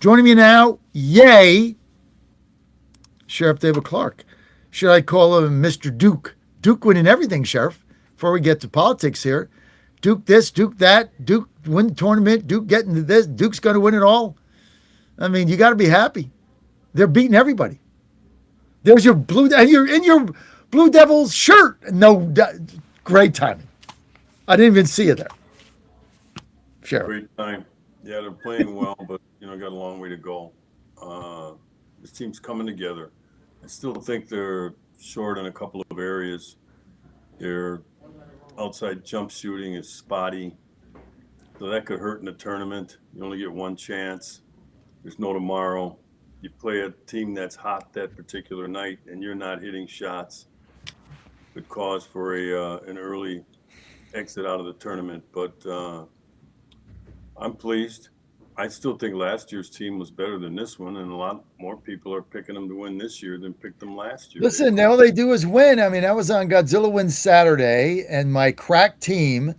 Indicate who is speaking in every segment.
Speaker 1: Joining me now, yay, Sheriff David Clarke. Should I call him Mr. Duke? Duke winning everything, Sheriff. Before we get to politics here, Duke this, Duke that, Duke win the tournament, Duke getting to this, Duke's going to win it all. I mean, you got to be happy. They're beating everybody. There's your blue, and you're in your Blue Devils shirt. No, great timing. I didn't even see you there, Sheriff.
Speaker 2: Great time. Yeah, they're playing well, but got a long way to go. This team's coming together. I still think they're short in a couple of areas. Their outside jump shooting is spotty, so that could hurt in the tournament. You only get one chance. There's no tomorrow. You play a team that's hot that particular night, and you're not hitting shots. Could cause for an early exit out of the tournament. But I'm pleased. I still think last year's team was better than this one, and a lot more people are picking them to win this year than picked them last year.
Speaker 1: Listen, all they do is win. I mean, I was on Godzilla Wins Saturday, and my crack team.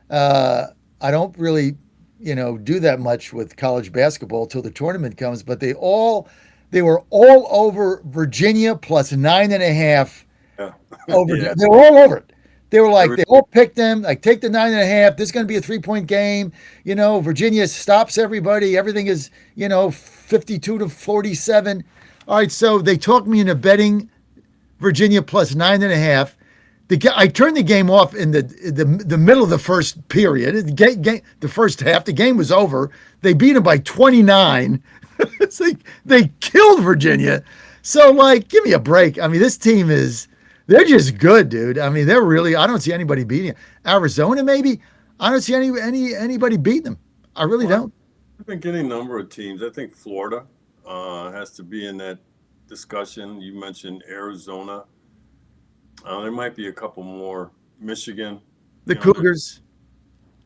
Speaker 1: Uh, I don't really, do that much with college basketball till the tournament comes. But they were all over Virginia plus 9.5
Speaker 2: Yeah,
Speaker 1: over.
Speaker 2: yeah.
Speaker 1: They were all over it. They were like,
Speaker 2: Every,
Speaker 1: they all picked them, like, take the 9.5. This is going to be a 3-point game. Virginia stops everybody. Everything is, 52-47. All right, so they talked me into betting Virginia plus 9.5. I turned the game off in the middle of the first period. The first half, the game was over. They beat them by 29. It's like they killed Virginia. So, like, give me a break. I mean, this team they're just good, dude. I mean, I don't see anybody beating it. Arizona, maybe. I don't see anybody beating them. I really
Speaker 2: well,
Speaker 1: don't.
Speaker 2: I think any number of teams. I think Florida has to be in that discussion. You mentioned Arizona. There might be a couple more. Michigan,
Speaker 1: The
Speaker 2: you know, they're-
Speaker 1: Cougars.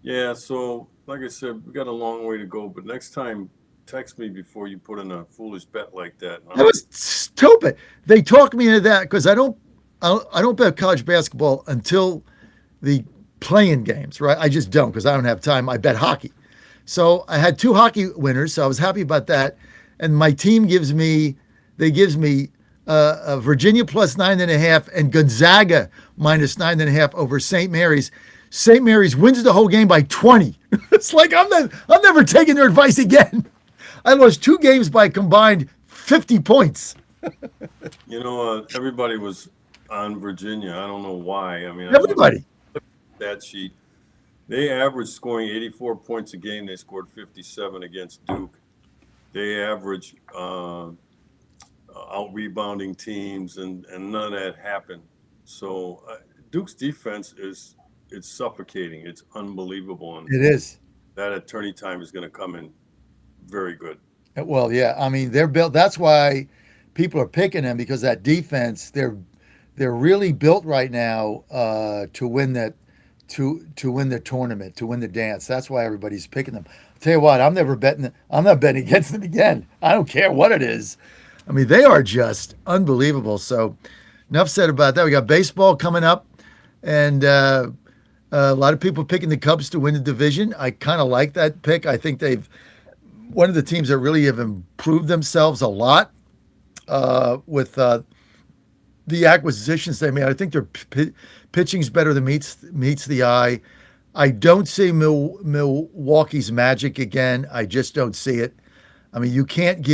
Speaker 2: yeah. So, like I said, we got a long way to go. But next time, text me before you put in a foolish bet like that.
Speaker 1: That was stupid. They talked me into that because I don't bet college basketball until the playing games, right? I just don't because I don't have time. I bet hockey. So I had two hockey winners, so I was happy about that. And my team gives me Virginia plus 9.5 and Gonzaga minus 9.5 over St. Mary's. St. Mary's wins the whole game by 20. It's like I'm never taking their advice again. I lost two games by combined 50 points.
Speaker 2: Everybody was on Virginia. I don't know why. I mean, I looked
Speaker 1: Everybody.
Speaker 2: at that sheet. They averaged scoring 84 points a game. They scored 57 against Duke. They average out rebounding teams, and none of that happened. So Duke's defense it's suffocating. It's unbelievable, and
Speaker 1: It is.
Speaker 2: that attorney time is going to come in very good.
Speaker 1: Well, yeah. I mean, they're built. That's why people are picking them because that defense. They're really built right now to win that to win the tournament, to win the dance. That's why everybody's picking them. I'll tell you what, I'm not betting against them again. I don't care what it is. I mean, they are just unbelievable. So, enough said about that. We got baseball coming up, and a lot of people picking the Cubs to win the division. I kind of like that pick. I think they've one of the teams that really have improved themselves a lot with the acquisitions they made. I think their pitching's better than meets the eye. I don't see Milwaukee's magic again. I just don't see it. I mean, you can't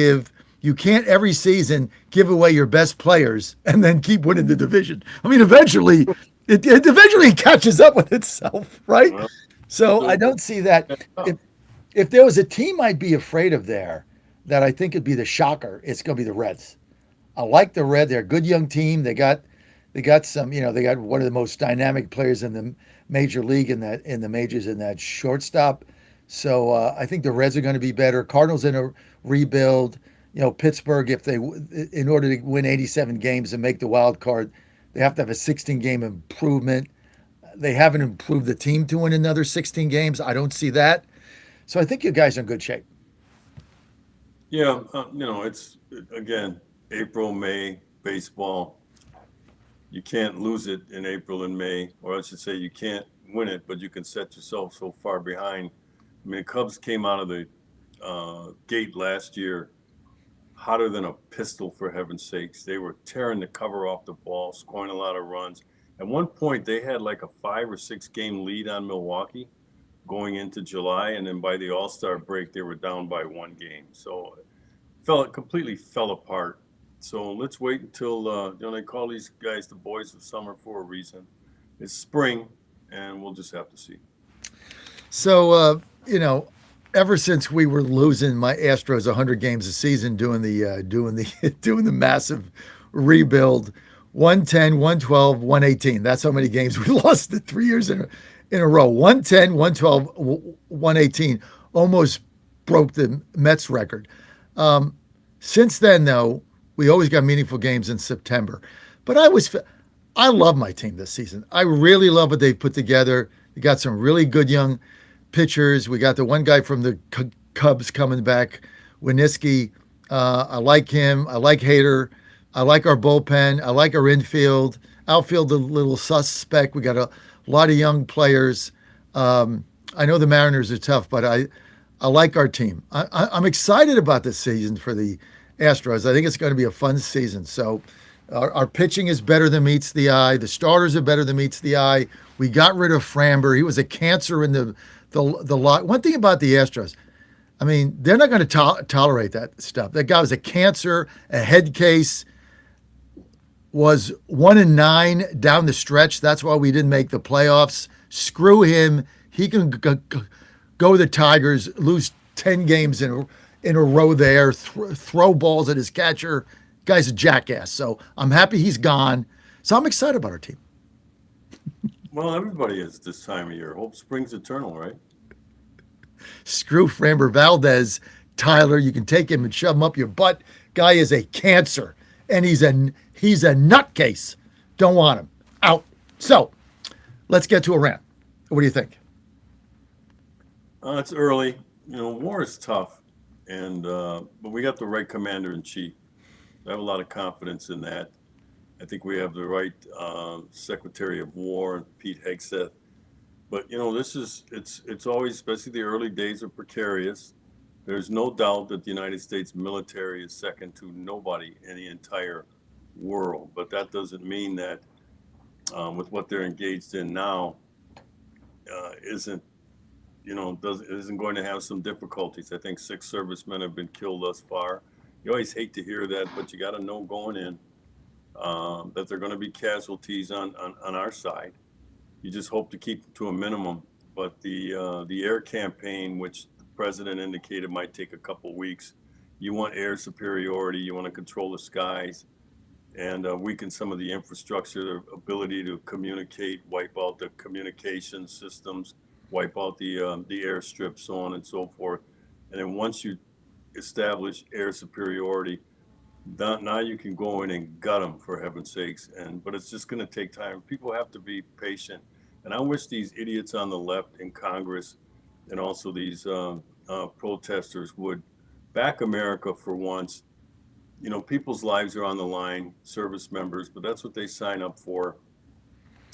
Speaker 1: every season give away your best players and then keep winning the division. I mean, eventually it eventually catches up with itself, right?
Speaker 2: Well,
Speaker 1: So I
Speaker 2: so
Speaker 1: don't see that. If there was a team I'd be afraid of there that I think would be the shocker, it's going to be the Reds. I like the Red. They're a good young team. They got some, they got one of the most dynamic players in the major league in the majors in that shortstop. So I think the Reds are going to be better. Cardinals in a rebuild. Pittsburgh, if in order to win 87 games and make the wild card, they have to have a 16-game improvement. They haven't improved the team to win another 16 games. I don't see that. So I think you guys are in good shape.
Speaker 2: yeah, it's again April, May baseball. You can't lose it in April and May, or I should say, you can't win it, but you can set yourself so far behind. I mean, the Cubs came out of the gate last year hotter than a pistol, for heaven's sakes. They were tearing the cover off the ball, scoring a lot of runs. At one point, they had like a 5 or 6 game lead on Milwaukee going into July, and then by the All-Star break, they were down by 1 game. So it completely fell apart. So let's wait until they call these guys the boys of summer for a reason. It's spring, and we'll just have to see.
Speaker 1: So, ever since we were losing my Astros 100 games a season doing the doing the massive rebuild, 110, 112, 118. That's how many games we lost the 3 years in a row. 110, 112, 118 almost broke the Mets record. Since then, though, we always got meaningful games in September. But I love my team this season. I really love what they've put together. They got some really good young pitchers. We got the one guy from the Cubs coming back, Winniski. I like him. I like Hader. I like our bullpen. I like our infield. Outfield, a little suspect. We got a lot of young players. I know the Mariners are tough, but I like our team. I'm excited about this season for the Astros. I think it's going to be a fun season. So our pitching is better than meets the eye. The starters are better than meets the eye. We got rid of Framber. He was a cancer in the lot. One thing about the Astros, I mean, they're not going to tolerate that stuff. That guy was a cancer, a head case, was 1-9 down the stretch. That's why we didn't make the playoffs. Screw him. He can go the Tigers, lose 10 games in a row there, throw balls at his catcher. Guy's a jackass. So I'm happy he's gone. So I'm excited about our team.
Speaker 2: Well, everybody is this time of year. Hope springs eternal, right?
Speaker 1: Screw Framber Valdez, Tyler. You can take him and shove him up your butt. Guy is a cancer, and he's a nutcase. Don't want him. Out. So let's get to Iran. What do you think?
Speaker 2: It's early. War is tough, and but we got the right commander in chief. I have a lot of confidence in that. I think we have the right Secretary of War, Pete Hegseth. But it's always, especially the early days, are precarious. There's no doubt that the United States military is second to nobody in the entire world. But that doesn't mean that with what they're engaged in now, isn't isn't going to have some difficulties. I think 6 servicemen have been killed thus far. You always hate to hear that, but you got to know going in that there are going to be casualties on our side. You just hope to keep them to a minimum. But the air campaign, which the president indicated might take a couple weeks, you want air superiority. You want to control the skies and weaken some of the infrastructure, the ability to communicate, wipe out the communication systems, wipe out the airstrips, so on and so forth. And then once you establish air superiority, now you can go in and gut them, for heaven's sakes. But it's just going to take time. People have to be patient. And I wish these idiots on the left in Congress and also these protesters would back America for once. People's lives are on the line, service members, but that's what they sign up for.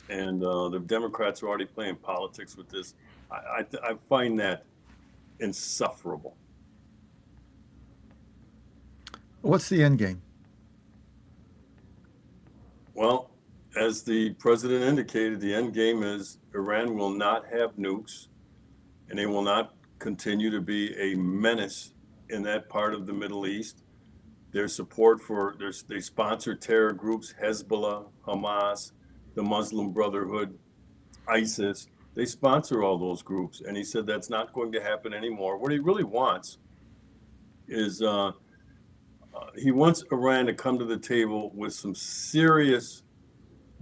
Speaker 2: And the Democrats are already playing politics with this. I find that insufferable.
Speaker 1: What's the end game?
Speaker 2: Well, as the president indicated, the end game is Iran will not have nukes, and they will not continue to be a menace in that part of the Middle East. Their support they sponsor terror groups, Hezbollah, Hamas, the Muslim Brotherhood, ISIS. They sponsor all those groups. And he said that's not going to happen anymore. What he really wants is he wants Iran to come to the table with some serious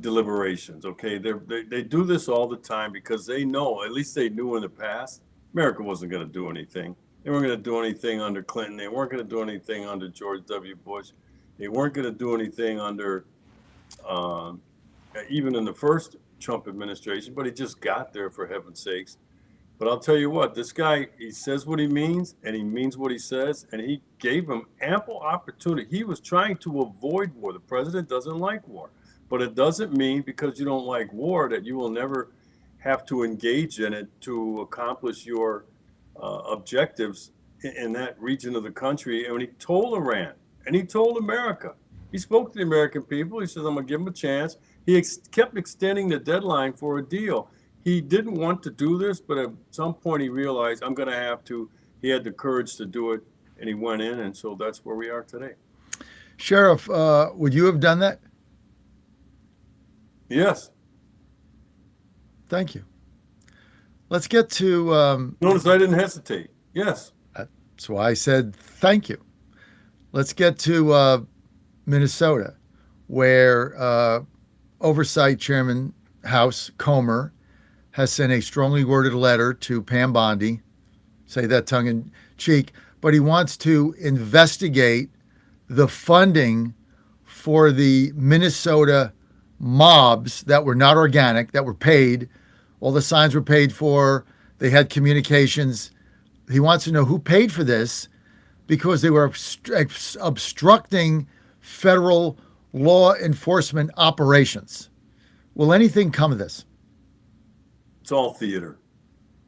Speaker 2: deliberations. Okay, they do this all the time because they know, at least they knew in the past, America wasn't going to do anything. They weren't going to do anything under Clinton. They weren't going to do anything under George W. Bush. They weren't going to do anything under even in the first Trump administration, but he just got there, for heaven's sakes. But I'll tell you what, this guy, he says what he means, and he means what he says, and he gave him ample opportunity. He was trying to avoid war. The president doesn't like war. But it doesn't mean because you don't like war that you will never have to engage in it to accomplish your objectives in that region of the country. And when he told Iran and he told America, he spoke to the American people. He says, I'm going to give him a chance. He kept extending the deadline for a deal. He didn't want to do this, but at some point he realized, I'm going to have to. He had the courage to do it, and he went in, and so that's where we are today.
Speaker 1: Sheriff, would you have done that?
Speaker 2: Yes.
Speaker 1: Thank you. Let's get to.
Speaker 2: Notice I didn't hesitate. Yes.
Speaker 1: That's why I said thank you. Let's get to Minnesota, where Oversight Chairman House Comer has sent a strongly worded letter to Pam Bondi, say that tongue in cheek, but he wants to investigate the funding for the Minnesota mobs that were not organic, that were paid. All the signs were paid for. They had communications. He wants to know who paid for this because they were obstructing federal law enforcement operations. Will anything come of this?
Speaker 2: It's all theater.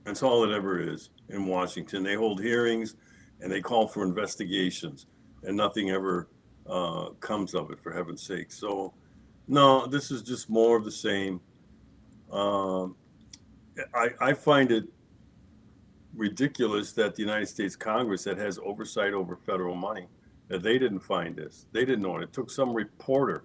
Speaker 2: That's all it ever is in Washington. They hold hearings and they call for investigations, and nothing ever comes of it, for heaven's sake. So, no, this is just more of the same. I find it ridiculous that the United States Congress, that has oversight over federal money, that they didn't find this. They didn't know it. It took some reporter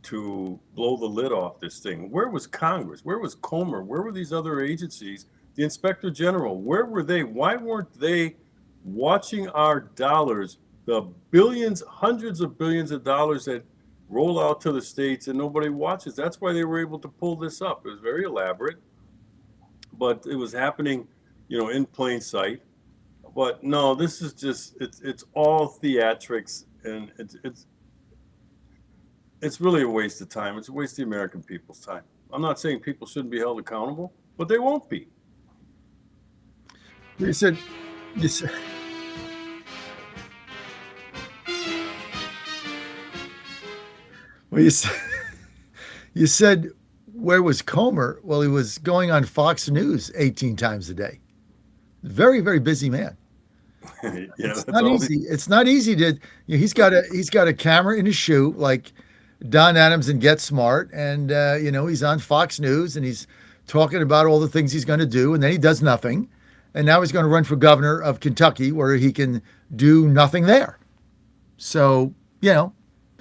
Speaker 2: to blow the lid off this thing. Where was Congress? Where was Comer? Where were these other agencies? The Inspector General, where were they? Why weren't they watching our dollars, the billions, hundreds of billions of dollars that roll out to the states and nobody watches? That's why they were able to pull this up. It was very elaborate, but it was happening, in plain sight. But no, this is just, it's all theatrics, and it's really a waste of time. It's a waste of the American people's time. I'm not saying people shouldn't be held accountable, but they won't be.
Speaker 1: You said, you said, well, you said, where was Comer? Well, he was going on Fox News 18 times a day. Very, very busy man.
Speaker 2: Yeah,
Speaker 1: It's
Speaker 2: that's
Speaker 1: not
Speaker 2: all.
Speaker 1: easy. It's not easy to. He's got a camera in his shoe like Don Adams in Get Smart, and he's on Fox News and he's talking about all the things he's going to do, and then he does nothing, and now he's going to run for governor of Kentucky, where he can do nothing there. So he can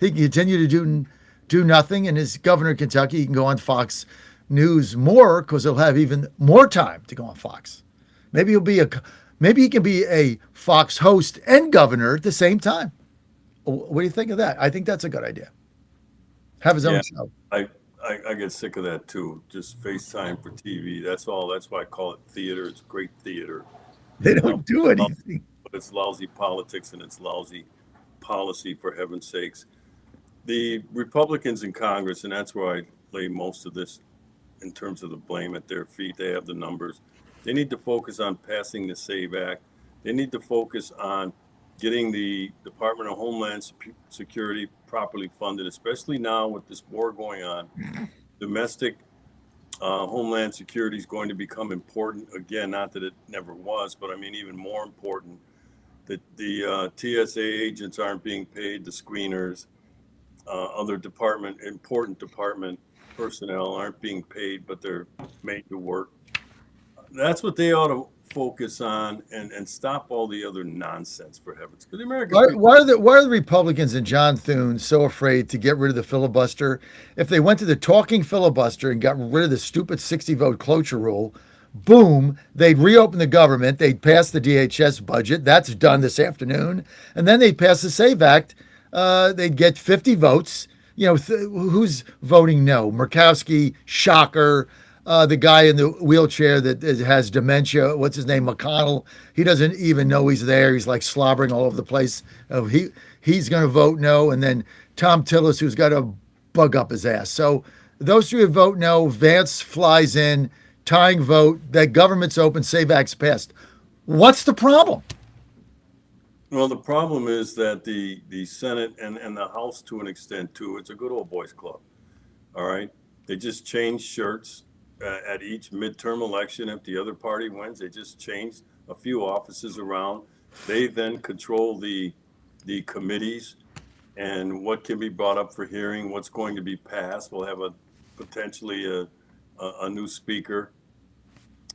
Speaker 1: continue to do nothing, and as governor of Kentucky, he can go on Fox News more because he'll have even more time to go on Fox. Maybe he can be a Fox host and governor at the same time. What do you think of that? I think that's a good idea. Have his
Speaker 2: Yeah,
Speaker 1: own show.
Speaker 2: I get sick of that too. Just FaceTime for TV. That's all. That's why I call it theater. It's great theater.
Speaker 1: They
Speaker 2: Uh,
Speaker 1: don't do anything.
Speaker 2: but it's lousy politics and it's lousy policy, for heaven's sakes. The Republicans in Congress, and that's where I lay most of this in terms of the blame at their feet. They have the numbers. They need to focus on passing the SAVE Act. They need to focus on getting the Department of Homeland Security properly funded, especially now with this war going on. Domestic Homeland Security is going to become important again. Not that it never was, but I mean even more important. That the TSA agents aren't being paid, the screeners, other important department personnel aren't being paid, but they're made to work. That's what they ought to focus on, and stop all the other nonsense, for heavens. Because the American
Speaker 1: Why,
Speaker 2: people,
Speaker 1: why are the Republicans and John Thune so afraid to get rid of the filibuster? If they went to the talking filibuster and got rid of the stupid 60-vote cloture rule, boom, they'd reopen the government. They'd pass the DHS budget. That's done this afternoon. And then they'd pass the SAVE Act. They'd get 50 votes. Who's voting no? Murkowski, shocker. The guy in the wheelchair that has dementia, what's his name, McConnell, he doesn't even know he's there. He's like slobbering all over the place. He's going to vote no. And then Tom Tillis, who's got a bug up his ass. So those three would vote no. Vance flies in, tying vote. That government's open, SAVE Act's passed. What's the problem?
Speaker 2: well, the problem is that the Senate and the House, to an extent too, it's a good old boys club. All right, they just change shirts at each midterm election. If the other party wins, they just change a few offices around. They then control the committees and what can be brought up for hearing, what's going to be passed. We'll have potentially a new speaker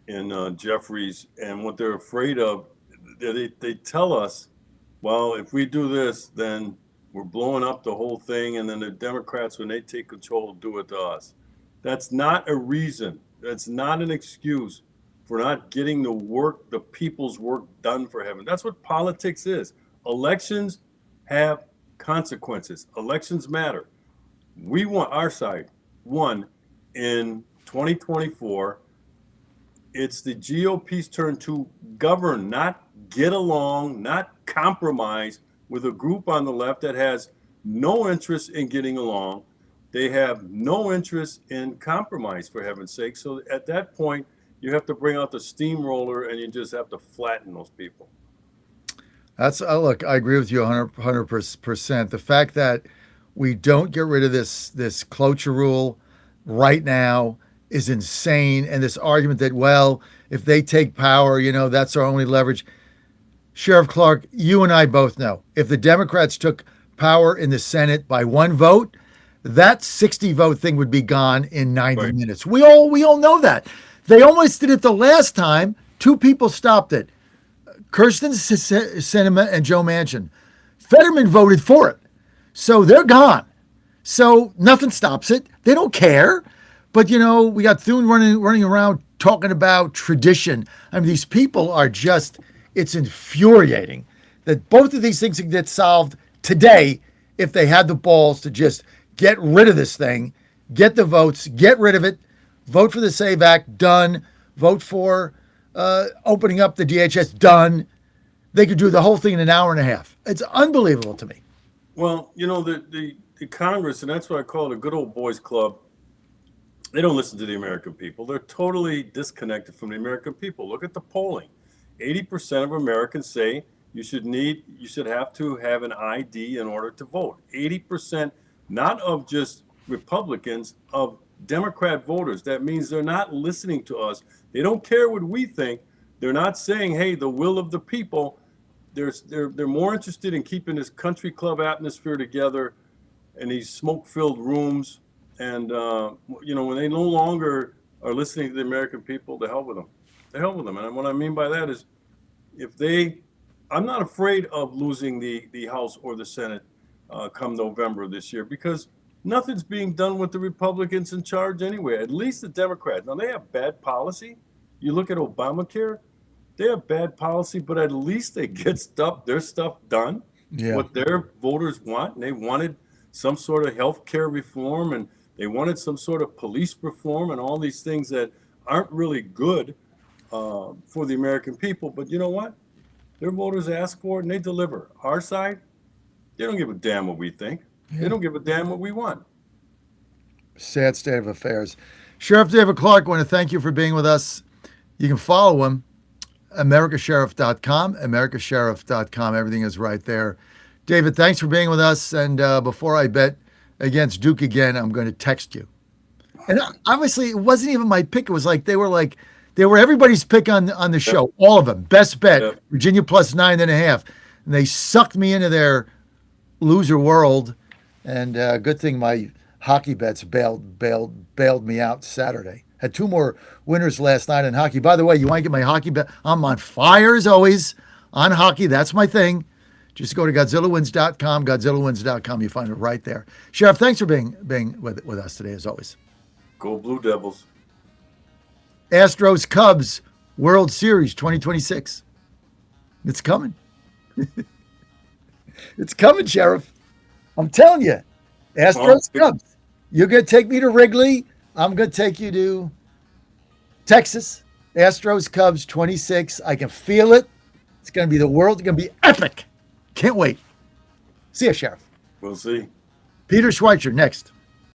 Speaker 2: in Jeffries, and what they're afraid of, they tell us, well, if we do this, then we're blowing up the whole thing, and then the Democrats, when they take control, do it to us. That's not a reason. That's not an excuse for not getting the people's work done, for heaven. That's what politics is. Elections have consequences. Elections matter. We want our side won in 2024. It's the GOP's turn to govern, not get along, not compromise with a group on the left that has no interest in getting along. They have no interest in compromise, for heaven's sake. So at that point, you have to bring out the steamroller and you just have to flatten those people.
Speaker 1: That's look. I agree with you 100%. The fact that we don't get rid of this cloture rule right now is insane. And this argument that, well, if they take power, that's our only leverage. Sheriff Clarke, you and I both know if the Democrats took power in the Senate by one vote, that 60 vote thing would be gone in 90
Speaker 2: Right.
Speaker 1: minutes. We all know that. They almost did it the last time. Two people stopped it. Kirsten Sinema and Joe Manchin. Fetterman voted for it. So they're gone. So nothing stops it. They don't care. But, we got Thune running around talking about tradition. I mean, these people are just, it's infuriating that both of these things can get solved today if they had the balls to just get rid of this thing, get the votes, get rid of it, vote for the SAVE Act, done. Vote for opening up the DHS, done. They could do the whole thing in an hour and a half. It's unbelievable to me.
Speaker 2: Well, the Congress, and that's what I call it a good old boys club, they don't listen to the American people. They're totally disconnected from the American people. Look at the polling. 80% of Americans say you should have to have an ID in order to vote. 80%, not of just Republicans, of Democrat voters. That means they're not listening to us. They don't care what we think. They're not saying, hey, the will of the people. They're more interested in keeping this country club atmosphere together in these smoke-filled rooms. And, when they no longer are listening to the American people, to hell with them. To hell with them. And what I mean by that is I'm not afraid of losing the House or the Senate come November of this year, because nothing's being done with the Republicans in charge anyway, at least the Democrats. Now, they have bad policy. You look at Obamacare, they have bad policy, but at least they get their stuff done, what their voters want. And they wanted some sort of health care reform, and they wanted some sort of police reform, and all these things that aren't really good for the American people. But you know what? Their voters ask for it, and they deliver. Our side, they don't give a damn what we think. They don't give a damn what we want.
Speaker 1: Sad state of affairs. Sheriff David Clarke, I want to thank you for being with us. You can follow him, americasheriff.com, americasheriff.com. Everything is right there. David, thanks for being with us. And before I bet against Duke again, I'm going to text you. And obviously, it wasn't even my pick. It was they were everybody's pick on the show. All of them. Best bet, Virginia plus 9.5. And they sucked me into their loser world. And good thing my hockey bets bailed me out Saturday. Had two more winners last night in hockey. By the way, you want to get my hockey bet? I'm on fire as always on hockey. That's my thing. Just go to GodzillaWins.com, GodzillaWins.com. You find it right there. Sheriff, thanks for being with us today as always.
Speaker 2: Go Blue Devils.
Speaker 1: Astros Cubs World Series 2026. It's coming. It's coming, Sheriff. I'm telling you. Astros Cubs. You're going to take me to Wrigley. I'm going to take you to Texas. Astros Cubs 26. I can feel it. It's going to be the world. It's going to be epic. Can't wait. See you, Sheriff.
Speaker 2: We'll see.
Speaker 1: Peter Schweitzer next.